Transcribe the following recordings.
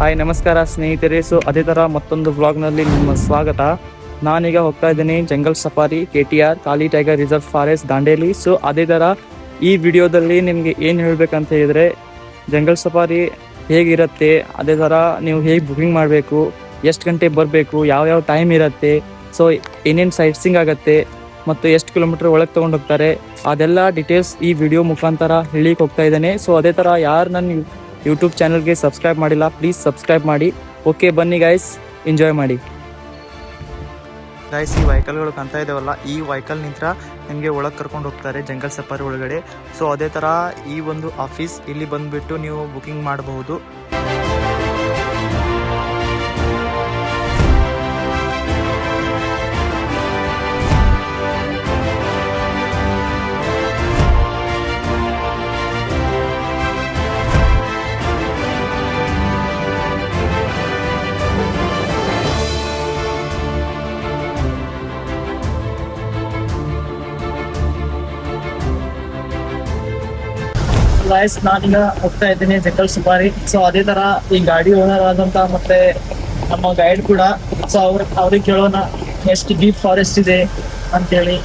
Hi ನಮಸ್ಕಾರ ಸ್ನೇಹಿತರೆ. So ಅದೇ ಥರ ಮತ್ತೊಂದು ವ್ಲಾಗ್ನಲ್ಲಿ ನಿಮ್ಮ ಸ್ವಾಗತ. ನಾನೀಗ ಹೋಗ್ತಾ ಇದ್ದೀನಿ ಜಂಗಲ್ ಸಫಾರಿ KTR ಕಾಲಿ tiger reserve forest Dandeli. So ಅದೇ ಥರ ಈ ವಿಡಿಯೋದಲ್ಲಿ ನಿಮಗೆ ಏನು ಹೇಳಬೇಕಂತ ಹೇಳಿದರೆ, ಜಂಗಲ್ ಸಫಾರಿ ಹೇಗಿರುತ್ತೆ, ಅದೇ ಥರ ನೀವು ಹೇಗೆ ಬುಕಿಂಗ್ ಮಾಡಬೇಕು, ಎಷ್ಟು ಗಂಟೆ ಬರಬೇಕು, ಯಾವ್ಯಾವ ಟೈಮ್ ಇರುತ್ತೆ, ಸೊ ಏನೇನು ಸೈಟ್ಸಿಂಗ್ ಆಗುತ್ತೆ ಮತ್ತು ಎಷ್ಟು ಕಿಲೋಮೀಟ್ರ್ ಒಳಗೆ ತೊಗೊಂಡು ಹೋಗ್ತಾರೆ, ಅದೆಲ್ಲ ಡೀಟೇಲ್ಸ್ ಈ ವಿಡಿಯೋ ಮುಖಾಂತರ ಹೇಳಿಕ್ಕೆ ಹೋಗ್ತಾ ಇದ್ದೇನೆ. ಸೊ ಅದೇ ಥರ ಯಾರು ನನ್ನ ಯೂಟ್ಯೂಬ್ ಚಾನಲ್ಗೆ ಸಬ್ಸ್ಕ್ರೈಬ್ ಮಾಡಿಲ್ಲ, ಪ್ಲೀಸ್ ಸಬ್ಸ್ಕ್ರೈಬ್ ಮಾಡಿ. ಓಕೆ, ಬನ್ನಿ ಗೈಸ್, ಎಂಜಾಯ್ ಮಾಡಿ. ಗೈಸ್, ಈ ವೆಹಿಕಲ್ಗಳು ಕಾಣ್ತಾ ಇದ್ದಾವಲ್ಲ, ಈ ವೆಹಿಕಲ್ ನಿಂತ್ರ ನಿಮಗೆ ಒಳಗೆ ಕರ್ಕೊಂಡು ಹೋಗ್ತಾರೆ ಜಂಗಲ್ ಸಫಾರಿ ಒಳಗಡೆ. ಸೊ ಅದೇ ಥರ ಈ ಒಂದು ಆಫೀಸ್ ಇಲ್ಲಿ ಬಂದುಬಿಟ್ಟು ನೀವು ಬುಕಿಂಗ್ ಮಾಡಬಹುದು. ಗಾಯ್ಸ್, ನಾನೀಗ ಹೋಗ್ತಾ ಇದ್ದೀನಿ ಜಂಗಲ್ ಸಫಾರಿ. ಸೊ ಅದೇ ತರ ಈ ಗಾಡಿ ಓನರ್ ಆದಂತ ಮತ್ತೆ ನಮ್ಮ ಗೈಡ್ ಕೂಡ. ಸೊ ಅವ್ರಿಗೆ ಕೇಳೋಣ ಎಷ್ಟು ಡೀಪ್ ಫಾರೆಸ್ಟ್ ಇದೆ ಅಂತೇಳಿ.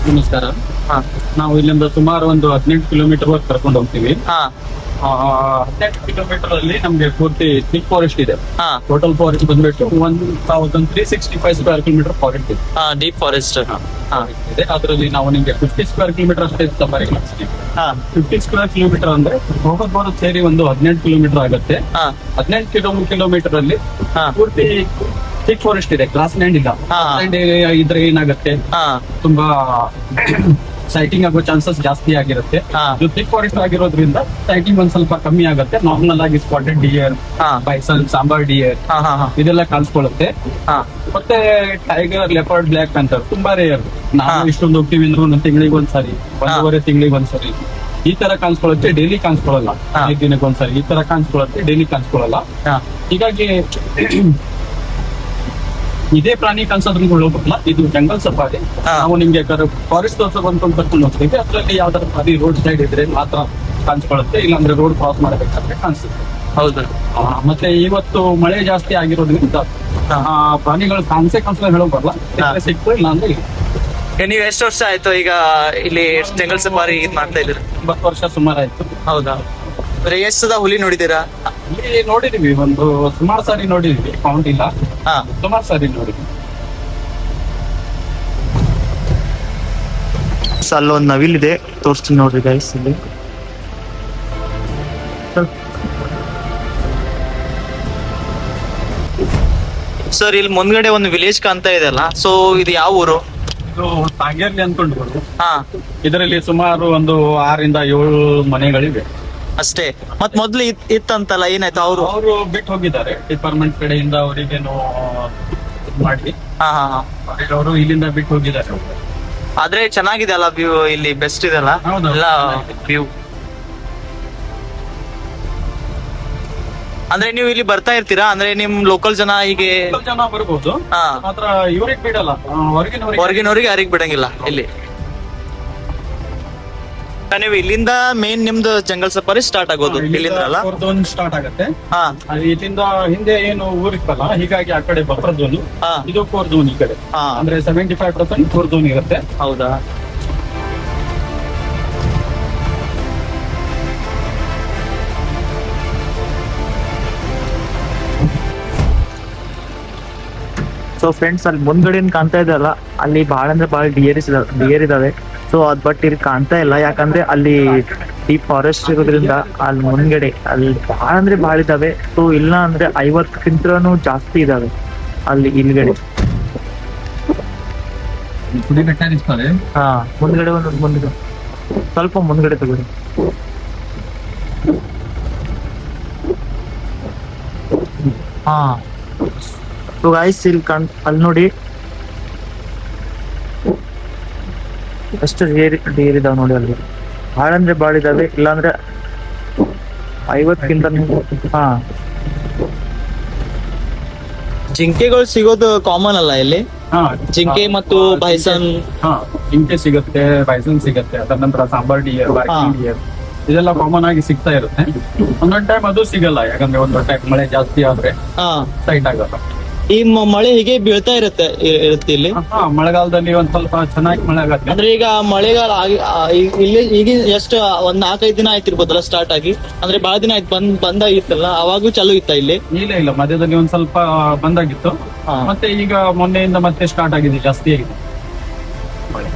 ನಮಸ್ಕಾರ. ನಾವು ಇಲ್ಲಿಂದ ಸುಮಾರು ಒಂದು 18 ಕಿಲೋಮೀಟರ್ ವರೆಗೆ ಕರ್ಕೊಂಡು ಹೋಗ್ತೀವಿ. 18 ಕಿಲೋಮೀಟರ್ ಅಲ್ಲಿ ನಮ್ಗೆ ಪೂರ್ತಿ ಥಿಕ್ ಫಾರೆಸ್ಟ್ ಇದೆ. ಟೋಟಲ್ ಫಾರೆಸ್ಟ್ ಬಂದ್ಬಿಟ್ಟು 1365 ಸ್ಕ್ವೇರ್ ಕಿಲೋಮೀಟರ್ ಫಾರೆಸ್ಟ್ ಇದೆ. ಡೀಪ್ ಫಾರೆಸ್ಟ್ ಇದೆ. ಅದರಲ್ಲಿ ನಾವು ನಿಮ್ಗೆ 50 ಸ್ಕ್ವೇರ್ ಕಿಲೋಮೀಟರ್ ಅಷ್ಟೇ ಸಫಾರಿ ಮಾಡಿಸ್ತೀವಿ. 50 ಸ್ಕ್ವೇರ್ ಕಿಲೋಮೀಟರ್ ಅಂದ್ರೆ ಹೋಗೋದ್ ಬರೋದು ಸೇರಿ ಒಂದು 18 ಕಿಲೋಮೀಟರ್ ಆಗುತ್ತೆ. 18 ಕಿಲೋಮೀಟರ್ ಅಲ್ಲಿ ಪೂರ್ತಿ ಥಿಕ್ ಫಾರೆಸ್ಟ್ ಇದೆ, ಗ್ರಾಸ್ ಲ್ಯಾಂಡ್ ಇಲ್ಲ. ಲ್ಯಾಂಡ್ ಇದ್ರೆ ಏನಾಗುತ್ತೆ, ತುಂಬಾ ಸೈಟಿಂಗ್ ಆಗೋ ಚಾನ್ಸಸ್ ಜಾಸ್ತಿ ಆಗಿರುತ್ತೆ. ಇದು ಥಿಕ್ ಫಾರೆಸ್ಟ್ ಆಗಿರೋದ್ರಿಂದ ಸೈಟಿಂಗ್ ಒಂದ್ ಸ್ವಲ್ಪ ಕಮ್ಮಿ ಆಗುತ್ತೆ. ನಾರ್ಮಲ್ ಆಗಿ spotted dear, Bison, sambar dear ಇದೆಲ್ಲ ಕಾಣಿಸ್ಕೊಳ್ಳುತ್ತೆ. ಮತ್ತೆ ಟೈಗರ್, ಲೆಪರ್ಡ್, ಬ್ಲ್ಯಾಕ್ ಅಂತ ತುಂಬಾ ರೇರ್. ನಾವು ಇಷ್ಟೊಂದು ಹೋಗ್ತೀವಿ ಅಂದ್ರೆ ಒಂದು ತಿಂಗಳಿಗೆ ಒಂದ್ಸರಿ, 1.5 ತಿಂಗಳಿಗೆ ಒಂದ್ಸರಿ ಈ ತರ ಕಾಣಿಸ್ಕೊಳ್ಳುತ್ತೆ. ಡೈಲಿ ಕಾಣಿಸ್ಕೊಳ್ಳಲ್ಲ, 5 ದಿನಕ್ಕೆ ಒಂದ್ಸರಿ ಈ ತರ ಕಾಣಿಸ್ಕೊಳ್ಳುತ್ತೆ, ಡೈಲಿ ಕಾಣಿಸ್ಕೊಳ್ಳಲ್ಲ. ಹೀಗಾಗಿ ಇದೇ ಪ್ರಾಣಿ ಕಾಣಿಸೋದ್ರಿಂದ ಹೋಗಲ್ಲ. ಇದು ಜಂಗಲ್ ಸಫಾರಿ. ನಾವು ನಿಮ್ಗೆ ಫಾರೆಸ್ಟ್ ತೋರ್ಸೋಕೆ ಅಂತ ಕರ್ಕೊಂಡು ಹೋಗ್ತೀವಿ. ಅದ್ರಲ್ಲಿ ಯಾವ್ದಾದ್ರು ಪ್ರಾಣಿ ರೋಡ್ ಸೈಡ್ ಇದ್ರೆ ಮಾತ್ರ ಕಾಣಿಸ್ಕೊಳ್ಳುತ್ತೆ, ಇಲ್ಲಾಂದ್ರೆ ರೋಡ್ ಕ್ರಾಸ್ ಮಾಡಬೇಕಾದ್ರೆ ಕಾಣಿಸುತ್ತೆ. ಹೌದು. ಮತ್ತೆ ಇವತ್ತು ಮಳೆ ಜಾಸ್ತಿ ಆಗಿರೋದ್ರಿಂದ ಪ್ರಾಣಿಗಳು ಕಾಣಿಸಲ್ಲ ಹೇಳೋ ಬರಲ್ಲ, ಸಿಕ್ತು ಇಲ್ಲ ಅಂದ್ರೆ ಇಲ್ಲ. ನೀವು ಎಷ್ಟು ವರ್ಷ ಆಯ್ತು ಈಗ ಇಲ್ಲಿ ಜಂಗಲ್ ಸಫಾರಿ ಮಾಡ್ತಾ ಇದ್ದೀರಾ? 9 ವರ್ಷ ಸುಮಾರು ಆಯ್ತು. ಹೌದಾ? ಎಷ್ಟು ಸದ ಹುಲಿ ನೋಡಿದ್ದೀರಾ? ಇಲ್ಲಿ ನೋಡಿದೀವಿ, ಒಂದು ಸುಮಾರು ಸಾರಿ ನೋಡಿದೀವಿ, ಕೌಂಟ್ ಇಲ್ಲ. ಸುಮಾರು ಸಾರಿ ನೋಡಿದ್ವಿ. ಅಲ್ಲೊಂದು ನವಿಲಿದೆ, ತೋರಿಸ್ತೀನಿ ನೋಡ್ರಿ ಗೈಸ್. ಇಲ್ಲಿ ಸರ್, ಇಲ್ಲಿ ಮುಂದ್ಗಡೆ ಒಂದು ವಿಲೇಜ್ ಕಾಣ್ತಾ ಇದೆ ಅಲ್ಲ, ಸೊ ಇದು ಯಾವ ಊರು? ಇದು ಸಾಗೇರ್ಲಿ ಅನ್ಕೊಂಡು. ಇದರಲ್ಲಿ ಸುಮಾರು ಒಂದು 6 ರಿಂದ 7 ಮನೆಗಳಿವೆ ಅಷ್ಟೇ. ಮತ್ ಮೊದ್ಲು ಇತ್ತಂತಲ್ಲ, ಏನಾಯ್ತು? ಅವರು ಬಿಟ್ಟು ಹೋಗಿದ್ದಾರೆ ಡಿಪಾರ್ಟ್ಮೆಂಟ್ ಕಡೆಯಿಂದ. ಅವರಿಗೇನು ಮಾಡಿ ಅವರು ಇಲ್ಲಿಂದ ಬಿಟ್ಟು ಹೋಗಿದ್ದಾರೆ. ಆದ್ರೆ ಚೆನ್ನಾಗಿದೆ ಅಲ್ಲ ವ್ಯೂ, ಇಲ್ಲಿ ಬೆಸ್ಟ್ ಇದೆ ಅಲ್ಲ ಎಲ್ಲ ವ್ಯೂ. ಅಂದ್ರೆ ನೀವು ಇಲ್ಲಿ ಬರ್ತಾ ಇರ್ತೀರಾ? ಅಂದ್ರೆ ನಿಮ್ ಲೋಕಲ್ ಜನ ಹೀಗೆ ಜನ ಬರ್ಬೋದು, ಮಾತ್ರ ಇವ್ರಿಗೆ ಬಿಡಲ್ಲ, ಹೊರಗಿನವ್ರಿಗೆ ಯಾರಿಗ್ ಬಿಡಂಗಿಲ್ಲ ಇಲ್ಲಿ. ನೀವು ಇಲ್ಲಿಂದ ಮೇನ್ ನಿಮ್ದು ಜಂಗಲ್ ಸಫಾರಿ ಸ್ಟಾರ್ಟ್ ಆಗೋದು ಇಲ್ಲಿಂದ ಅಲ್ಲ? ಸ್ಟಾರ್ಟ್ ಆಗುತ್ತೆ. ಇಲ್ಲಿಂದ ಹಿಂದೆ ಏನು ಊರಿತ್ತಲ್ಲ, ಹೀಗಾಗಿ ಆ ಕಡೆ ಬಫರ್ ಝೋನ್, ಇದು ಕೋರ್ ಝೋನ್ ಈ ಕಡೆ. ಅಂದ್ರೆ 75% ಕೋರ್ ಝೋನ್ ಇರುತ್ತೆ. ಹೌದಾ? ಸೊ ಫ್ರೆಂಡ್ಸ್, ಅಲ್ಲಿ ಮುಂದ್ಗಡೆ ಕಾಣ್ತಾ ಇದೆಯಲ್ಲ, ಅಲ್ಲಿ ಬಹಳ ಅಂದ್ರೆ ಬಹಳ ಡಿಯರ್ ಇದಾವೆ. ಸೊ ಅದ್ ಬಟ್ ಇಲ್ಲಿ ಕಾಣ್ತಾ ಇಲ್ಲ, ಯಾಕಂದ್ರೆ ಅಲ್ಲಿ ಡೀಪ್ ಫಾರೆಸ್ಟ್ ಇರೋದ್ರಿಂದ ಅಲ್ಲಿ ಮುಂದ್ಗಡೆ ಅಲ್ಲಿ ಬಹಳ ಅಂದ್ರೆ ಬಹಳ ಇದಾವೆ. ಸೊ ಇಲ್ಲ ಅಂದ್ರೆ 50ಕ್ಕಿಂತನೂ ಜಾಸ್ತಿ ಇದಾವೆ ಅಲ್ಲಿ ಹಿಂದ್ಗಡೆ. ಮುಂದ್ಗಡೆ ಒಂದು ಸ್ವಲ್ಪ ಮುಂದ್ಗಡೆ ತಗೊಳ್ಳಿ. ಸೊ ಗೈಸ್, ಇಲ್ಲಿ ಅಲ್ಲಿ ನೋಡಿ ಎಷ್ಟು ಡೇರ್ ಇದಾವೆ ನೋಡಿ. ಅಲ್ಲಿ ಭಾಳ ಅಂದ್ರೆ ಭಾಳ ಇದಾವೆ, ಇಲ್ಲಾಂದ್ರೆ 50ಕ್ಕಿಂತ. ಜಿಂಕೆಗಳು ಸಿಗೋದು ಕಾಮನ್ ಅಲ್ಲ ಇಲ್ಲಿ? ಜಿಂಕೆ ಮತ್ತು ಬೈಸನ್. ಜಿಂಕೆ ಸಿಗುತ್ತೆ, ಬೈಸನ್ ಸಿಗುತ್ತೆ, ಅದರ ನಂತರ ಸಾಂಬಾರ್ ಡಿಯರ್, ಬಾರ್ಕಿಂಗ್ ಡಿಯರ್ ಇದೆಲ್ಲ ಕಾಮನ್ ಆಗಿ ಸಿಗ್ತಾ ಇರುತ್ತೆ. ಒಂದೊಂದ್ ಟೈಮ್ ಅದು ಸಿಗಲ್ಲ, ಯಾಕಂದ್ರೆ ಒಂದೊಂದ್ ಟೈಮ್ ಮಳೆ ಜಾಸ್ತಿ ಆದ್ರೆ ಹಾ, ಸೈಟ್ ಆಗಲ್ಲ. ಈ ಮಳೆ ಹೀಗೆ ಬೀಳ್ತಾ ಇರುತ್ತೆ ಇಲ್ಲಿ. ಮಳೆಗಾಲದಲ್ಲಿ ಒಂದ್ ಸ್ವಲ್ಪ ಚೆನ್ನಾಗಿ ಮಳೆ ಆಗತ್ತೆ. ಅಂದ್ರೆ ಈಗ ಮಳೆಗಾಲ ಇಲ್ಲಿ ಈಗ ಎಷ್ಟು ಒಂದ್ 4-5 ದಿನ ಆಯ್ತಿರ್ಬೋದಲ್ಲ ಸ್ಟಾರ್ಟ್ ಆಗಿ, ಅಂದ್ರೆ ಬಹಳ ದಿನ ಆಯ್ತು ಬಂದಾಗಿತ್ತಲ್ಲ, ಅವಾಗೂ ಚಾಲೂ ಇತ್ತ ಇಲ್ಲಿ? ಇಲ್ಲ, ಮಧ್ಯದಲ್ಲಿ ಒಂದ್ ಸ್ವಲ್ಪ ಬಂದಾಗಿತ್ತು. ಹಾ. ಮತ್ತೆ ಈಗ ಮೊನ್ನೆಯಿಂದ ಮತ್ತೆ ಸ್ಟಾರ್ಟ್ ಆಗಿದೆ, ಜಾಸ್ತಿ ಆಗಿದೆ ಮಳೆ.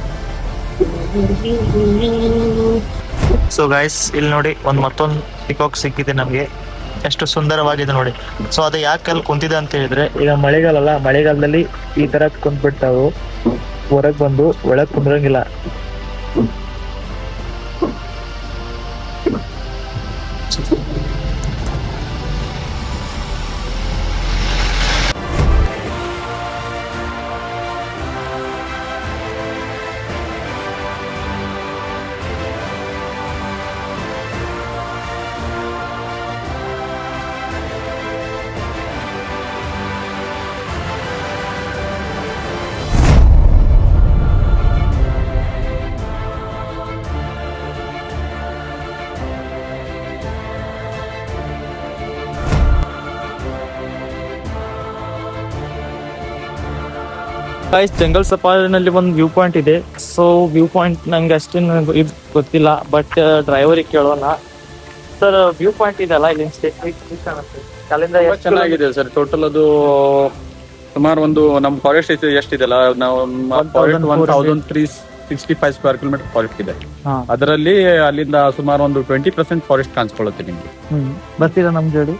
ಸೊ ಗೈಸ್, ಇಲ್ಲಿ ನೋಡಿ ಮತ್ತೊಂದು ಪಿಕಾಕ್ ಸಿಕ್ಕಿದೆ ನಮ್ಗೆ. ಎಷ್ಟು ಸುಂದರವಾಗಿದೆ ನೋಡಿ. ಸೊ ಅದು ಯಾಕೆ ಅಲ್ಲಿ ಕುಂತಿದೆ ಅಂತ ಹೇಳಿದ್ರೆ, ಈಗ ಮಳೆಗಾಲದಲ್ಲಿ ಈ ತರ ಕುಂತ್ಬಿಡ್ತಾವು, ಹೊರಗ್ ಬಂದು ಒಳಗ್ ಕುಂದ್ರಂಗಿಲ್ಲ. ಗೈಸ್, ಜಂಗಲ್ ಸಫಾರಿನಲ್ಲಿ ಒಂದು ವ್ಯೂ ಪಾಯಿಂಟ್ ಇದೆ. ಸೊ ವ್ಯೂ ಪಾಯಿಂಟ್ ನಂಗೆ ಅಷ್ಟೇನು ಇದು ಗೊತ್ತಿಲ್ಲ, ಬಟ್ ಡ್ರೈವರಿಗೆ ಕೇಳೋಣ. ಸರ್, ವ್ಯೂ ಪಾಯಿಂಟ್ ಇದೆಲ್ಲ ಇಲ್ಲಿ ಅಲ್ಲಿಂದ ಎಷ್ಟು ಚೆನ್ನಾಗಿದೆ ಸರ್. ಟೋಟಲ್ ಅದು ಸುಮಾರು ಒಂದು ನಮ್ಮ ಫಾರೆಸ್ಟ್ ಎಷ್ಟಿದೆಲ್ಲ, ನಾವು 1365 ಸ್ಕ್ವೇರ್ ಕಿಲೋಮೀಟರ್ ಫಾರೆಸ್ಟ್ ಇದೆ. ಹಾ. ಅದರಲ್ಲಿ ಅಲ್ಲಿಂದ ಸುಮಾರು ಒಂದು 20% ಫಾರೆಸ್ಟ್ ಕಾಣಿಸ್ಕೊಳ್ಳುತ್ತೆ ನಿಮ್ಗೆ. ಬರ್ತೀರಾ ನಮ್ ಜೋಡಿ?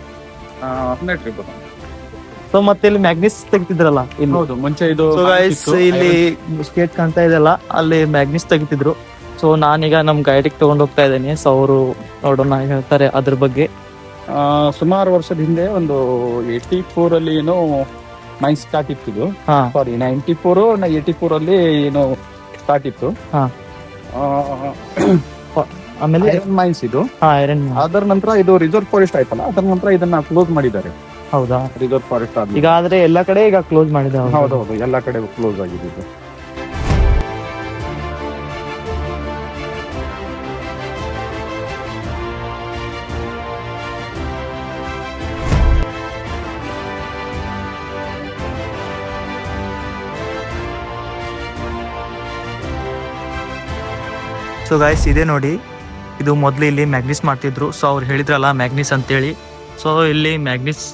ಸೊ ಮತ್ತೆ ಇಲ್ಲಿ ಮ್ಯಾಗ್ನಿಸ್ ತೆಗಿತಿದ್ರಲ್ಲ ಇಲ್ಲಿ? ಹೌದು, ಮುಂಚೆ ಇದು ಸೊ ಗೈಸ್, ಇಲ್ಲಿ ಸ್ಟೇಟ್ ಕಾಣ್ತಾ ಇದೆಲ್ಲ, ಅಲ್ಲಿ ಮ್ಯಾಗ್ನಿಸ್ ತೆಗಿತಿದ್ರು. ಸೊ ನಾನೀಗ ನಮ್ ಗೈಡಿಗೆ ತಗೊಂಡ್ ಹೋಗ್ತಾ ಇದ್ದೇನೆ. ಸೊ ಅವರು ನೋಡೋಣ ಹೇಳ್ತಾರೆ ಅದ್ರ ಬಗ್ಗೆ. ಸುಮಾರು ವರ್ಷದ ಹಿಂದೆ ಒಂದು 84 ಅಲ್ಲಿ ಏನೋ ಮೈನ್ಸ್ ಸ್ಟಾರ್ಟ್ ಇತ್ತು ಇದು. ಹಾ. ಸಾರಿ, 84 ಅಲ್ಲಿ ಏನೋ ಸ್ಟಾರ್ಟ್ ಇತ್ತು. ಹಾ. ಆಮೇಲೆ ಮೈನ್ಸ್ ಇದು. ಐರನ್. ಅದರ ನಂತರ ಇದು ರಿಸರ್ವ್ ಫಾರೆಸ್ಟ್ ಆಯ್ತಲ್ಲ, ಅದರ ನಂತರ ಇದನ್ನ ಕ್ಲೋಸ್ ಮಾಡಿದ್ದಾರೆ. ಹೌದಾ? ರಿಸರ್ವ್ ಫಾರೆಸ್ಟ್ ಈಗ ಆದ್ರೆ ಎಲ್ಲಾ ಕಡೆ ಈಗ ಕ್ಲೋಸ್ ಮಾಡಿದೆ. ಹೌದೌದು, ಎಲ್ಲಾ ಕಡೆ ಕ್ಲೋಸ್ ಆಗಿದೆ ಇದು. ಸೊ ಗೈಸ್, ಇದೆ ನೋಡಿ, ಇದು ಮೊದಲು ಇಲ್ಲಿ ಮ್ಯಾಗ್ನಿಸ್ ಮಾಡ್ತಿದ್ರು. ಸೊ ಅವ್ರು ಹೇಳಿದ್ರಲ್ಲ ಮ್ಯಾಗ್ನಿಸ್ ಅಂತೇಳಿ. ಸೊ ಇಲ್ಲಿ ಮ್ಯಾಗ್ನಿಸ್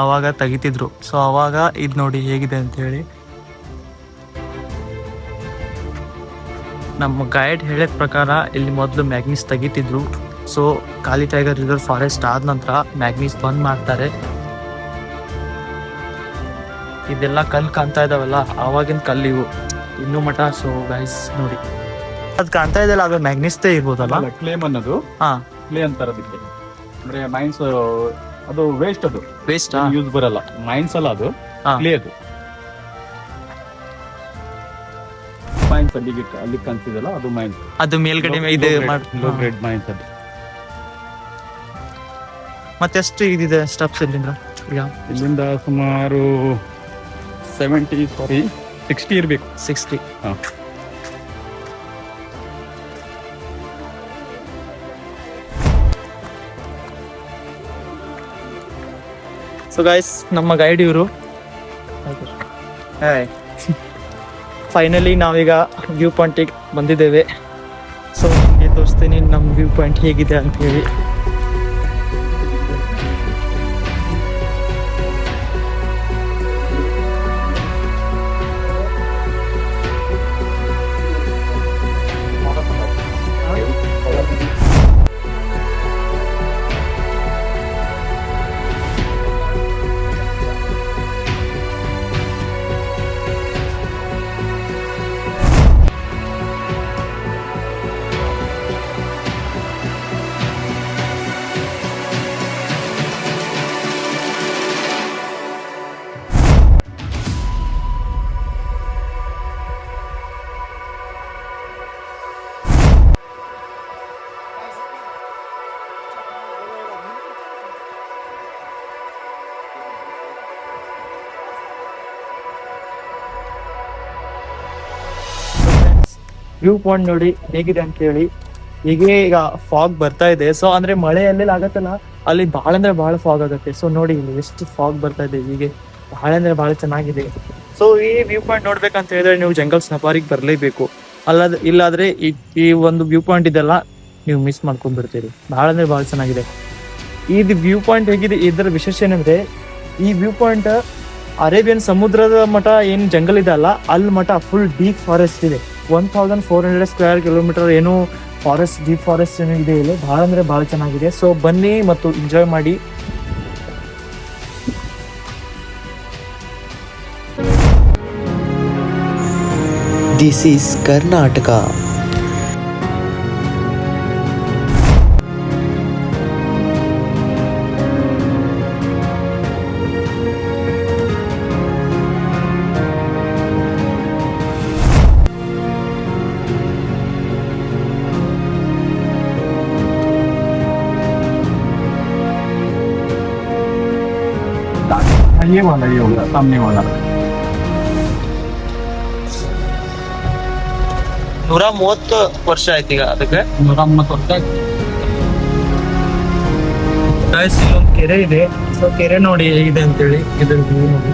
ಅವಾಗ ತೆಗಿತಿದ್ರು. ಸೊ ಅವಾಗ ಇದು ನೋಡಿ ಹೇಗಿದೆ ಅಂತ ಹೇಳಿ. ನಮ್ಮ ಗೈಡ್ ಹೇಳಿದ ಪ್ರಕಾರ ಇಲ್ಲಿ ಮೊದಲು ಮ್ಯಾಗ್ನಿಸ್ ತೆಗಿತಿದ್ರು. ಸೊ ಕಾಲಿ ಟೈಗರ್ ರಿಸರ್ವ್ ಫಾರೆಸ್ಟ್ ಆದ ನಂತರ ಮ್ಯಾಗ್ನಿಸ್ ಬಂದ್ ಮಾಡ್ತಾರೆ. ಇದೆಲ್ಲ ಕಲ್ಲು ಕಾಣ್ತಾ ಇದಾವಲ್ಲ, ಆವಾಗಿನ ಕಲ್ಲಿವು ಇನ್ನೂ ಮಠ. ಸೊ ಗೈಸ್ ನೋಡಿ, ಅದು ಕಾಣ್ತಾ ಇದೆಯಲ್ಲ, ಅದು ಮ್ಯಾಗ್ನಿಸ್ದೇ ಇರ್ಬೋದಲ್ಲ? ಕ್ಲೇಮ್ ಅನ್ನೋದು. ಹಾ, ಕ್ಲೇ ಅಂತಾರೆ ಅದಕ್ಕೆ. ಅಂದ್ರೆ ಮೈನ್ಸ್ ಅದು ವೇಸ್ಟ್, ಅದು ವೇಸ್ಟ್ ಯೂಸ್ ಬರಲ್ಲ. ಮೈನ್ಸ್ ಅಲ್ಲ, ಅದು ಕ್ಲೇ. ಅದು ಮೈನ್ಸ್ ಅಲ್ಲಿ ಕಾಣಿಸಿದಲ್ಲ, ಅದು ಮೈನ್ಸ್. ಅದು ಮೇಲ್ಗಡೆ ಇದೆ. ಲೋ ಗ್ರೇಡ್ ಮೈನ್ಸ್ ಅದು. ಮತ್ತೆಷ್ಟು ಇದಿದೆ ಸ್ಟೆಪ್ಸ್ ಇಲ್ಲಿಂದ? ಈಗ ಇಲ್ಲಿಂದ ಸುಮಾರು 60 ಇರ್ಬೇಕು. 60. ಹಾ. ಸೊ ಗೈಸ್, ನಮ್ಮ ಗೈಡ್ ಇವರು. ಫೈನಲಿ ನಾವೀಗ ವ್ಯೂ ಪಾಯಿಂಟಿಗೆ ಬಂದಿದ್ದೇವೆ. ಸೊ ನಿಮಗೆ ತೋರಿಸ್ತೀನಿ ನಮ್ಮ ವ್ಯೂ ಪಾಯಿಂಟ್ ಹೇಗಿದೆ ಅಂತ ಹೇಳಿ. ವ್ಯೂ ಪಾಯಿಂಟ್ ನೋಡಿ ಹೇಗಿದೆ ಅಂತ ಹೇಳಿ. ಹೀಗೆ ಈಗ ಫಾಗ್ ಬರ್ತಾ ಇದೆ. ಸೊ ಅಂದ್ರೆ ಮಳೆ ಎಲ್ಲೆಲ್ಲಿ ಆಗತ್ತಲ್ಲ ಅಲ್ಲಿ ಬಹಳ ಅಂದ್ರೆ ಬಹಳ ಫಾಗ್ ಆಗುತ್ತೆ. ಸೊ ನೋಡಿ ಇಲ್ಲಿ ಎಷ್ಟು ಫಾಗ್ ಬರ್ತಾ ಇದೆ, ಹೀಗೆ ಬಹಳ ಅಂದ್ರೆ ಬಹಳ ಚೆನ್ನಾಗಿದೆ. ಸೊ ಈ ವ್ಯೂ ಪಾಯಿಂಟ್ ನೋಡ್ಬೇಕಂತ ಹೇಳಿದ್ರೆ ನೀವು ಜಂಗಲ್ ಸಫಾರಿಗೆ ಬರಲೇಬೇಕು. ಇಲ್ಲಾದ್ರೆ ಈ ಒಂದು ವ್ಯೂ ಪಾಯಿಂಟ್ ಇದೆಲ್ಲ ನೀವು ಮಿಸ್ ಮಾಡ್ಕೊಂಡ್ಬಿಡ್ತೀರಿ. ಬಹಳ ಅಂದ್ರೆ ಬಹಳ ಚೆನ್ನಾಗಿದೆ. ಇದು ವ್ಯೂ ಪಾಯಿಂಟ್ ಹೇಗಿದೆ, ಇದರ ವಿಶೇಷ ಏನಂದ್ರೆ ಈ ವ್ಯೂ ಪಾಯಿಂಟ್ ಅರೇಬಿಯನ್ ಸಮುದ್ರದ ಮಠ ಏನು ಜಂಗಲ್ ಇದೆ ಅಲ್ಲ, ಅಲ್ಲಿ ಮಠ ಫುಲ್ ಡೀಪ್ ಫಾರೆಸ್ಟ್ ಇದೆ. 1400 ಸ್ಕ್ವೇರ್ ಕಿಲೋಮೀಟರ್ ಏನು ಫಾರೆಸ್ಟ್, ಡೀಪ್ ಫಾರೆಸ್ಟ್ ಏನು ಇದೆ ಇಲ್ಲಿ. ಬಹಳ ಅಂದ್ರೆ ಬಹಳ ಚೆನ್ನಾಗಿದೆ. ಸೊ ಬನ್ನಿ ಮತ್ತು ಎಂಜಾಯ್ ಮಾಡಿ. This is Karnataka. ये होगा सामने वाला 130 ವರ್ಷ ಆಯ್ತು ಈಗ ಅದಕ್ಕೆ. 130 ವರ್ಷ. ಇಲ್ಲೊಂದು ಕೆರೆ ಇದೆ. ಸೊ ಕೆರೆ ನೋಡಿ ಹೇಗಿದೆ ಅಂತೇಳಿ, ಇದ್ರ ವ್ಯೂ ನೋಡಿ.